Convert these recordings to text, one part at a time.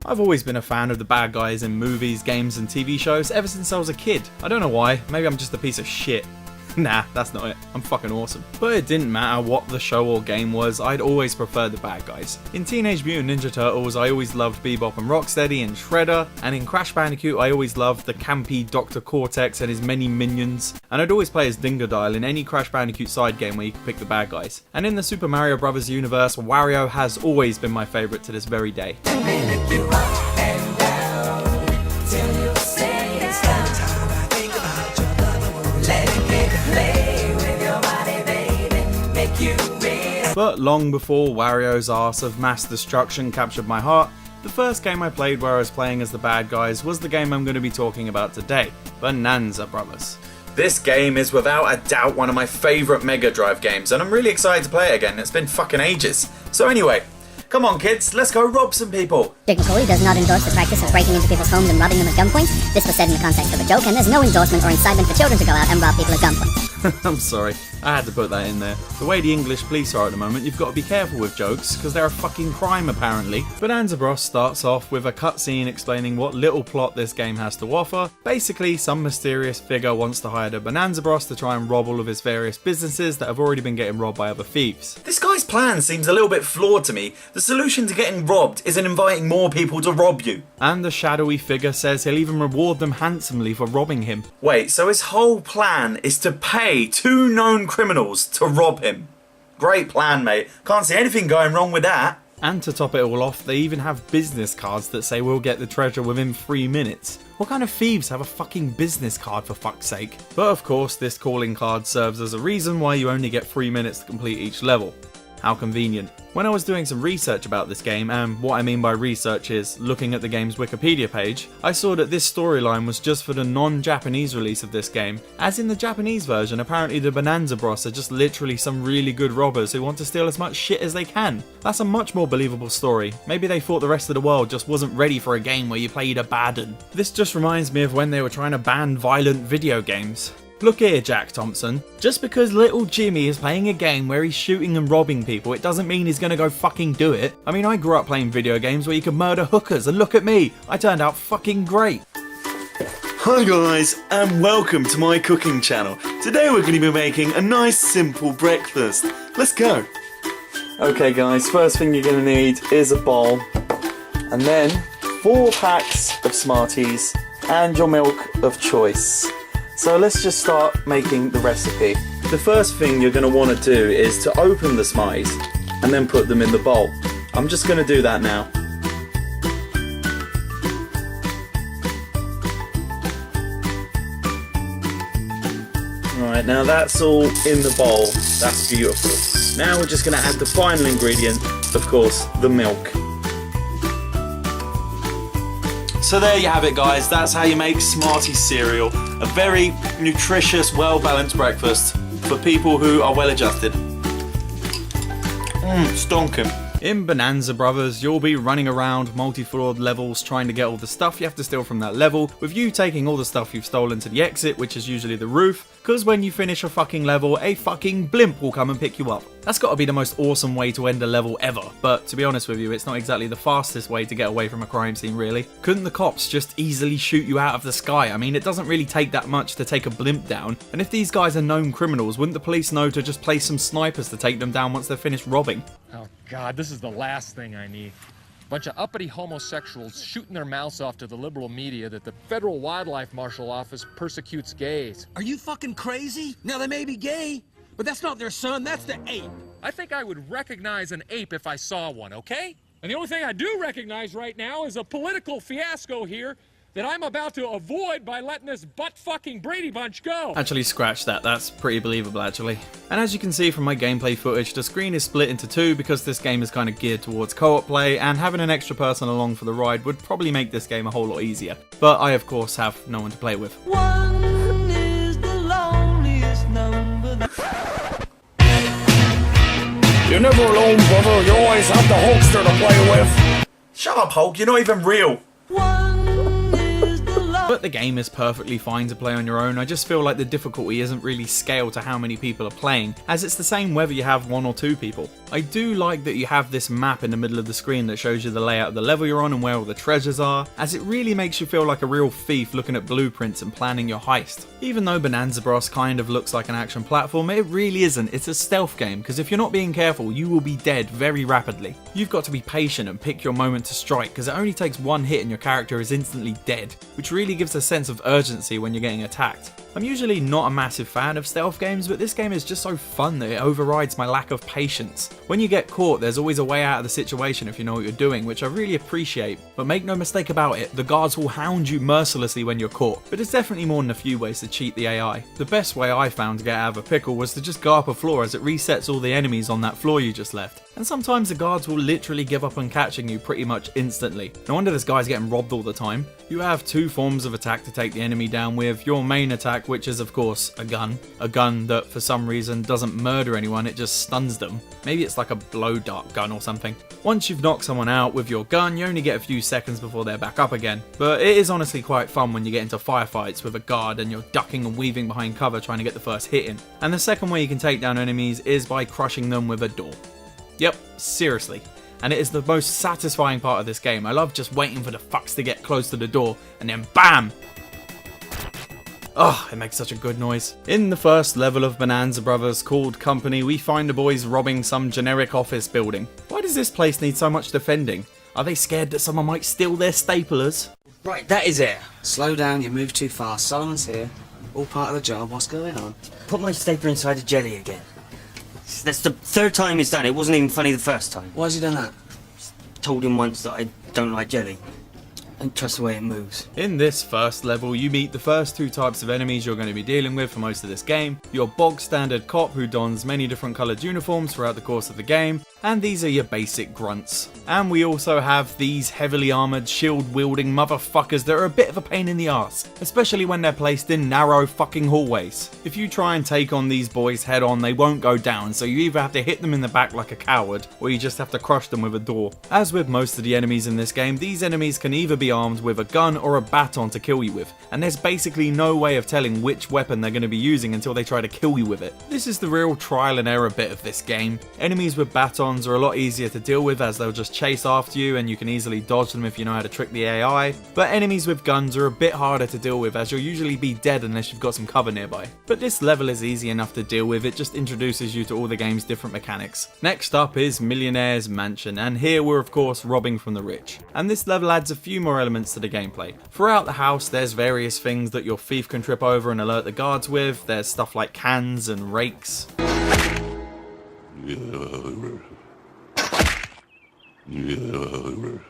I've always been a fan of the bad guys in movies, games and TV shows ever since I was a kid. I don't know why, maybe I'm just a piece of shit. Nah, that's not it. I'm fucking awesome. But it didn't matter what the show or game was, I'd always preferred the bad guys. In Teenage Mutant Ninja Turtles, I always loved Bebop and Rocksteady and Shredder, and in Crash Bandicoot, I always loved the campy Dr. Cortex and his many minions, and I'd always play as Dingodile in any Crash Bandicoot side game where you could pick the bad guys. And in the Super Mario Bros. Universe, Wario has always been my favourite to this very day. But long before Wario's arse of mass destruction captured my heart, the first game I played where I was playing as the bad guys was the game I'm going to be talking about today, Bonanza Brothers. This game is without a doubt one of my favourite Megadrive games, and I'm really excited to play it again. It's been fucking ages. So anyway, come on kids, let's go rob some people. Dick McCauley does not endorse the practice of breaking into people's homes and robbing them at gunpoint. This was said in the context of a joke, and there's no endorsement or incitement for children to go out and rob people at gunpoint. I'm sorry, I had to put that in there. The way the English police are at the moment, you've got to be careful with jokes, because they're a fucking crime apparently. Bonanza Bros starts off with a cutscene explaining what little plot this game has to offer. Basically, some mysterious figure wants to hire the Bonanza Bros to try and rob all of his various businesses that have already been getting robbed by other thieves. This guy's plan seems a little bit flawed to me. The solution to getting robbed isn't inviting more people to rob you. And the shadowy figure says he'll even reward them handsomely for robbing him. Wait, so his whole plan is to pay two known criminals to rob him? Great plan, mate. Can't see anything going wrong with that. And to top it all off, they even have business cards that say we'll get the treasure within 3 minutes. What kind of thieves have a fucking business card for fuck's sake? But of course, this calling card serves as a reason why you only get 3 minutes to complete each level. How convenient. When I was doing some research about this game, and what I mean by research is looking at the game's Wikipedia page, I saw that this storyline was just for the non-Japanese release of this game. As in the Japanese version, apparently the Bonanza Bros are just literally some really good robbers who want to steal as much shit as they can. That's a much more believable story. Maybe they thought the rest of the world just wasn't ready for a game where you played a bad un. This just reminds me of when they were trying to ban violent video games. Look here, Jack Thompson. Just because little Jimmy is playing a game where he's shooting and robbing people, it doesn't mean he's gonna go fucking do it. I mean, I grew up playing video games where you could murder hookers, and look at me, I turned out fucking great. Hi guys, and welcome to my cooking channel. Today we're going to be making a nice simple breakfast. Let's go. Okay guys, first thing you're going to need is a bowl, and then 4 packs of Smarties, and your milk of choice. So let's just start making the recipe. The first thing you're going to want to do is to open the Smarties and then put them in the bowl. I'm just going to do that now. Alright, now that's all in the bowl. That's beautiful. Now we're just going to add the final ingredient, of course, the milk. So there you have it guys, that's how you make Smarties cereal. A very nutritious, well-balanced breakfast for people who are well-adjusted. Stonking. In Bonanza Brothers, you'll be running around multi-floored levels trying to get all the stuff you have to steal from that level, with you taking all the stuff you've stolen to the exit, which is usually the roof, because when you finish a fucking level, a fucking blimp will come and pick you up. That's gotta be the most awesome way to end a level ever, but to be honest with you, it's not exactly the fastest way to get away from a crime scene really. Couldn't the cops just easily shoot you out of the sky? I mean, it doesn't really take that much to take a blimp down, and if these guys are known criminals, wouldn't the police know to just place some snipers to take them down once they're finished robbing? Oh God, this is the last thing I need. Bunch of uppity homosexuals shooting their mouths off to the liberal media that the Federal Wildlife Marshal Office persecutes gays. Are you fucking crazy? Now they may be gay, but that's not their son, that's the ape. I think I would recognize an ape if I saw one, okay? And the only thing I do recognize right now is a political fiasco here that I'm about to avoid by letting this butt-fucking Brady Bunch go. Actually, scratch that. That's pretty believable, actually. And as you can see from my gameplay footage, the screen is split into 2 because this game is kind of geared towards co-op play, and having an extra person along for the ride would probably make this game a whole lot easier. But I, of course, have no one to play with. One is the loneliest number. You're never alone, brother. You always have the Hulkster to play with. Shut up, Hulk. You're not even real. One is the But the game is perfectly fine to play on your own. I just feel like the difficulty isn't really scaled to how many people are playing, as it's the same whether you have 1 or 2 people. I do like that you have this map in the middle of the screen that shows you the layout of the level you're on and where all the treasures are, as it really makes you feel like a real thief looking at blueprints and planning your heist. Even though Bonanza Bros kind of looks like an action platform, it really isn't. It's a stealth game, because if you're not being careful, you will be dead very rapidly. You've got to be patient and pick your moment to strike, because it only takes 1 hit and your character is instantly dead, which really gives a sense of urgency when you're getting attacked. I'm usually not a massive fan of stealth games, but this game is just so fun that it overrides my lack of patience. When you get caught, there's always a way out of the situation if you know what you're doing, which I really appreciate, but make no mistake about it, the guards will hound you mercilessly when you're caught, but there's definitely more than a few ways to cheat the AI. The best way I found to get out of a pickle was to just go up a floor, as it resets all the enemies on that floor you just left. And sometimes the guards will literally give up on catching you pretty much instantly. No wonder this guy's getting robbed all the time. You have 2 forms of attack to take the enemy down with. Your main attack, which is of course a gun that for some reason doesn't murder anyone, it just stuns them. Maybe it's like a blow dart gun or something. Once you've knocked someone out with your gun, you only get a few seconds before they're back up again. But it is honestly quite fun when you get into firefights with a guard and you're ducking and weaving behind cover trying to get the first hit in. And the second way you can take down enemies is by crushing them with a door. Yep, seriously. And it is the most satisfying part of this game. I love just waiting for the fucks to get close to the door and then BAM! Oh, it makes such a good noise. In the first level of Bonanza Brothers called Company, we find the boys robbing some generic office building. Why does this place need so much defending? Are they scared that someone might steal their staplers? Right, that is it. Slow down, you move too fast. Solomon's here. All part of the job. What's going on? Put my stapler inside the jelly again. That's the 3rd time he's done it. It wasn't even funny the first time. Why has he done that? Told him once that I don't like jelly. I don't trust the way it moves. In this first level, you meet the first 2 types of enemies you're going to be dealing with for most of this game. Your bog standard cop who dons many different coloured uniforms throughout the course of the game, and these are your basic grunts. And we also have these heavily armoured, shield-wielding motherfuckers that are a bit of a pain in the arse, especially when they're placed in narrow fucking hallways. If you try and take on these boys head on, they won't go down, so you either have to hit them in the back like a coward, or you just have to crush them with a door. As with most of the enemies in this game, these enemies can either be armed with a gun or a baton to kill you with, and there's basically no way of telling which weapon they're going to be using until they try to kill you with it. This is the real trial and error bit of this game. Enemies with batons are a lot easier to deal with, as they'll just chase after you and you can easily dodge them if you know how to trick the AI, but enemies with guns are a bit harder to deal with, as you'll usually be dead unless you've got some cover nearby. But this level is easy enough to deal with, it just introduces you to all the game's different mechanics. Next up is Millionaire's Mansion, and here we're of course robbing from the rich. And this level adds a few more elements to the gameplay. Throughout the house there's various things that your thief can trip over and alert the guards with. There's stuff like cans and rakes.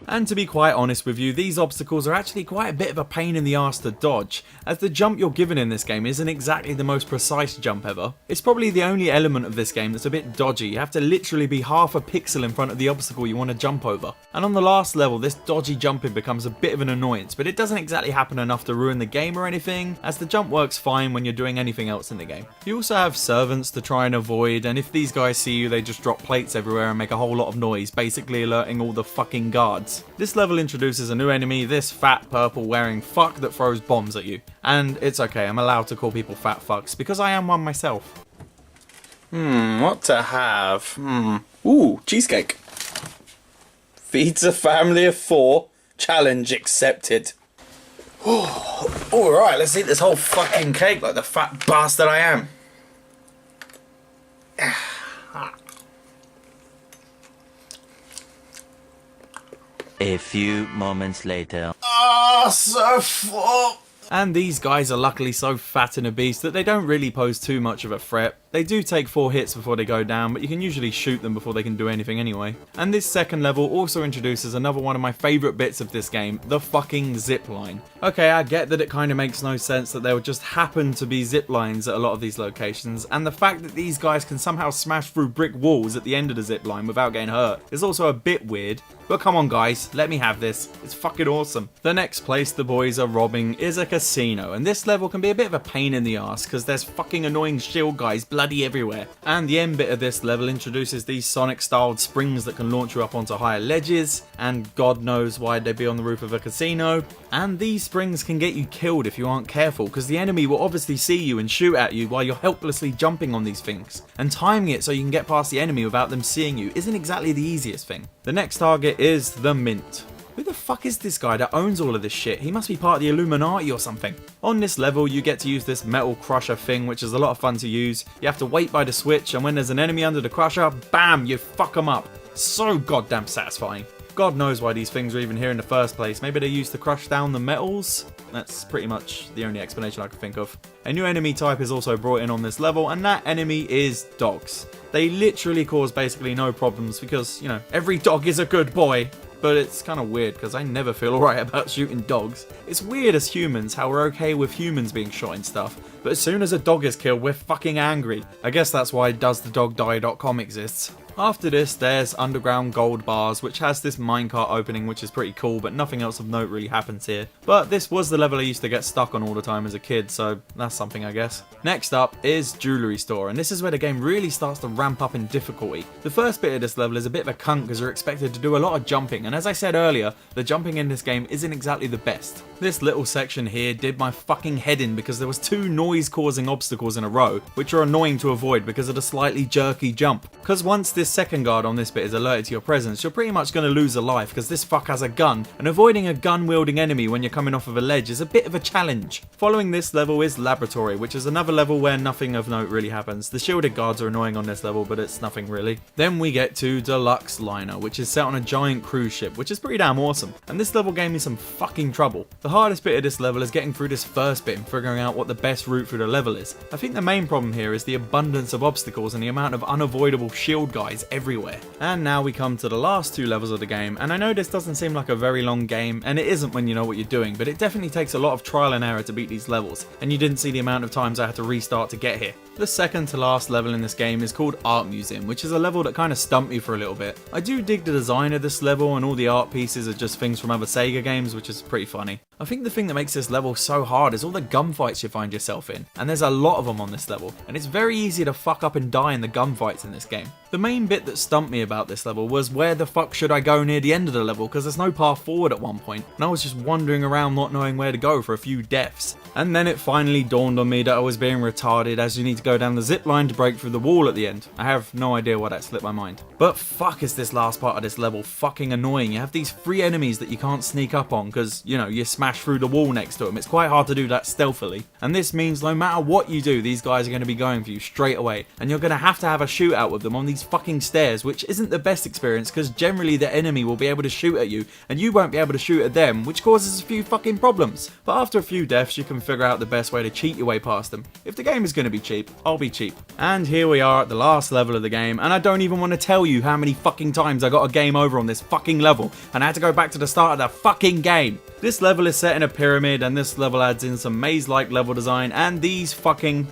And to be quite honest with you, these obstacles are actually quite a bit of a pain in the arse to dodge, as the jump you're given in this game isn't exactly the most precise jump ever. It's probably the only element of this game that's a bit dodgy. You have to literally be half a pixel in front of the obstacle you want to jump over. And on the last level, this dodgy jumping becomes a bit of an annoyance, but it doesn't exactly happen enough to ruin the game or anything, as the jump works fine when you're doing anything else in the game. You also have servants to try and avoid, and if these guys see you, they just drop plates everywhere and make a whole lot of noise, basically alerting all the fucking guards. This level introduces a new enemy, this fat purple wearing fuck that throws bombs at you. And it's okay, I'm allowed to call people fat fucks because I am one myself. What to have? Ooh, cheesecake. Feeds a family of 4. Challenge accepted. Alright, let's eat this whole fucking cake like the fat bastard I am. A few moments later. Oh, so full. And these guys are luckily so fat and obese that they don't really pose too much of a threat. They do take 4 hits before they go down, but you can usually shoot them before they can do anything anyway. And this second level also introduces another one of my favourite bits of this game, the fucking zip line. Okay, I get that it kind of makes no sense that there would just happen to be zip lines at a lot of these locations, and the fact that these guys can somehow smash through brick walls at the end of the zip line without getting hurt is also a bit weird. But come on guys, let me have this. It's fucking awesome. The next place the boys are robbing is a casino, and this level can be a bit of a pain in the ass because there's fucking annoying shield guys bloody everywhere. And the end bit of this level introduces these Sonic styled springs that can launch you up onto higher ledges, and God knows why they'd be on the roof of a casino. And these springs can get you killed if you aren't careful, because the enemy will obviously see you and shoot at you while you're helplessly jumping on these things. And timing it so you can get past the enemy without them seeing you isn't exactly the easiest thing. The next target is the Mint. Who the fuck is this guy that owns all of this shit? He must be part of the Illuminati or something. On this level, you get to use this metal crusher thing, which is a lot of fun to use. You have to wait by the switch, and when there's an enemy under the crusher, bam, you fuck them up. So goddamn satisfying. God knows why these things are even here in the first place. Maybe they used to crush down the metals? That's pretty much the only explanation I can think of. A new enemy type is also brought in on this level, and that enemy is dogs. They literally cause basically no problems because, you know, every dog is a good boy. But it's kind of weird because I never feel alright about shooting dogs. It's weird as humans how we're okay with humans being shot and stuff, but as soon as a dog is killed we're fucking angry. I guess that's why DoesTheDogDie.com exists. After this, there's underground gold bars, which has this minecart opening, which is pretty cool, but nothing else of note really happens here. But this was the level I used to get stuck on all the time as a kid, so that's something I guess. Next up is Jewellery Store, and this is where the game really starts to ramp up in difficulty. The first bit of this level is a bit of a cunt because you're expected to do a lot of jumping, and as I said earlier, the jumping in this game isn't exactly the best. This little section here did my fucking head in because there was 2 noise-causing obstacles in a row, which are annoying to avoid because of the slightly jerky jump. Because once this second guard on this bit is alerted to your presence, you're pretty much going to lose a life because this fuck has a gun, and avoiding a gun-wielding enemy when you're coming off of a ledge is a bit of a challenge. Following this level is Laboratory, which is another level where nothing of note really happens. The shielded guards are annoying on this level, but it's nothing really. Then we get to Deluxe Liner, which is set on a giant cruise ship, which is pretty damn awesome, and this level gave me some fucking trouble. The hardest bit of this level is getting through this first bit and figuring out what the best route through the level is. I think the main problem here is the abundance of obstacles and the amount of unavoidable shield guys everywhere. And now we come to the last 2 levels of the game, and I know this doesn't seem like a very long game, and it isn't when you know what you're doing, but it definitely takes a lot of trial and error to beat these levels, and you didn't see the amount of times I had to restart to get here. The second to last level in this game is called Art Museum, which is a level that kind of stumped me for a little bit. I do dig the design of this level, and all the art pieces are just things from other Sega games, which is pretty funny. I think the thing that makes this level so hard is all the gunfights you find yourself in, and there's a lot of them on this level, and it's very easy to fuck up and die in the gunfights in this game. The main bit that stumped me about this level was where the fuck should I go near the end of the level, because there's no path forward at one point, and I was just wandering around not knowing where to go for a few deaths. And then it finally dawned on me that I was being retarded, as you need to go down the zip line to break through the wall at the end. I have no idea why that slipped my mind. But fuck is this last part of this level fucking annoying. You have these 3 enemies that you can't sneak up on because, you know, you smash through the wall next to them. It's quite hard to do that stealthily. And this means no matter what you do, these guys are going to be going for you straight away. And you're going to have a shootout with them on these fucking stairs, which isn't the best experience because generally the enemy will be able to shoot at you and you won't be able to shoot at them, which causes a few fucking problems. But after a few deaths, you can figure out the best way to cheat your way past them. If the game is going to be cheap, I'll be cheap. And here we are at the last level of the game, and I don't even want to tell you how many fucking times I got a game over on this fucking level, and I had to go back to the start of the fucking game. This level is set in a pyramid, and this level adds in some maze-like level design, and these fucking...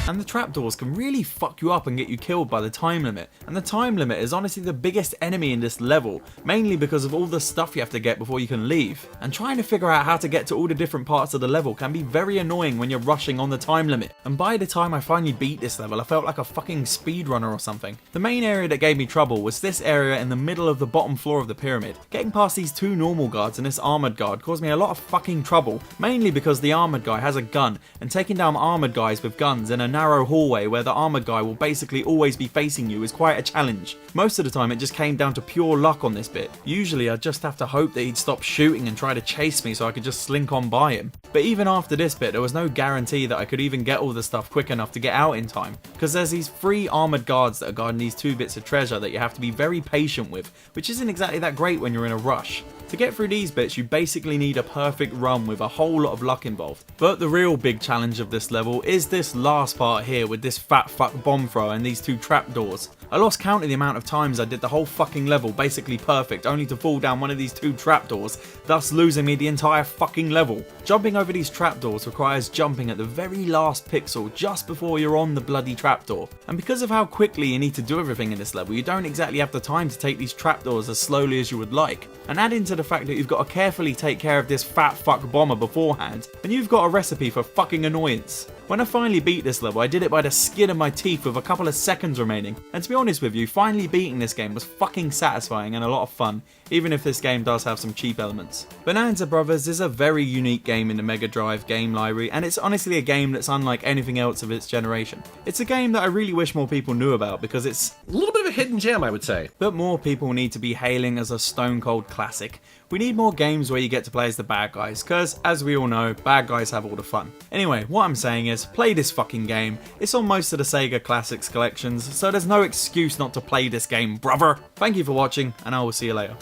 And the trapdoors can really fuck you up and get you killed by the time limit. And the time limit is honestly the biggest enemy in this level, mainly because of all the stuff you have to get before you can leave. And trying to figure out how to get to all the different parts of the level can be very annoying when you're rushing on the time limit. And by the time I finally beat this level, I felt like a fucking speedrunner or something. The main area that gave me trouble was this area in the middle of the bottom floor of the pyramid. Getting past these 2 normal guards and this armored guard caused me a lot of fucking trouble, mainly because the armored guy has a gun, and taking down armored guys with guns in a narrow hallway where the armored guy will basically always be facing you is quite a challenge. Most of the time it just came down to pure luck on this bit. Usually I'd just have to hope that he'd stop shooting and try to chase me so I could just slink on by him. But even after this bit there was no guarantee that I could even get all the stuff quick enough to get out in time, because there's these 3 armored guards that are guarding these 2 bits of treasure that you have to be very patient with, which isn't exactly that great when you're in a rush. To get through these bits, you basically need a perfect run with a whole lot of luck involved. But the real big challenge of this level is this last part here with this fat fuck bomb thrower and these 2 trapdoors. I lost count of the amount of times I did the whole fucking level basically perfect, only to fall down one of these 2 trapdoors, thus losing me the entire fucking level. Jumping over these trapdoors requires jumping at the very last pixel just before you're on the bloody trapdoor. And because of how quickly you need to do everything in this level, you don't exactly have the time to take these trapdoors as slowly as you would like. And add into the fact that you've got to carefully take care of this fat fuck bomber beforehand, and you've got a recipe for fucking annoyance. When I finally beat this level, I did it by the skin of my teeth with a couple of seconds remaining, and to be honest with you, finally beating this game was fucking satisfying and a lot of fun, even if this game does have some cheap elements. Bonanza Brothers is a very unique game in the Megadrive game library, and it's honestly a game that's unlike anything else of its generation. It's a game that I really wish more people knew about because it's A little bit of a hidden gem, I would say. but more people need to be hailing as a stone cold classic. We need more games where you get to play as the bad guys, cause as we all know, bad guys have all the fun. Anyway, what I'm saying is, play this fucking game. It's on most of the Sega Classics collections, so there's no excuse not to play this game, brother. Thank you for watching, and I will see you later.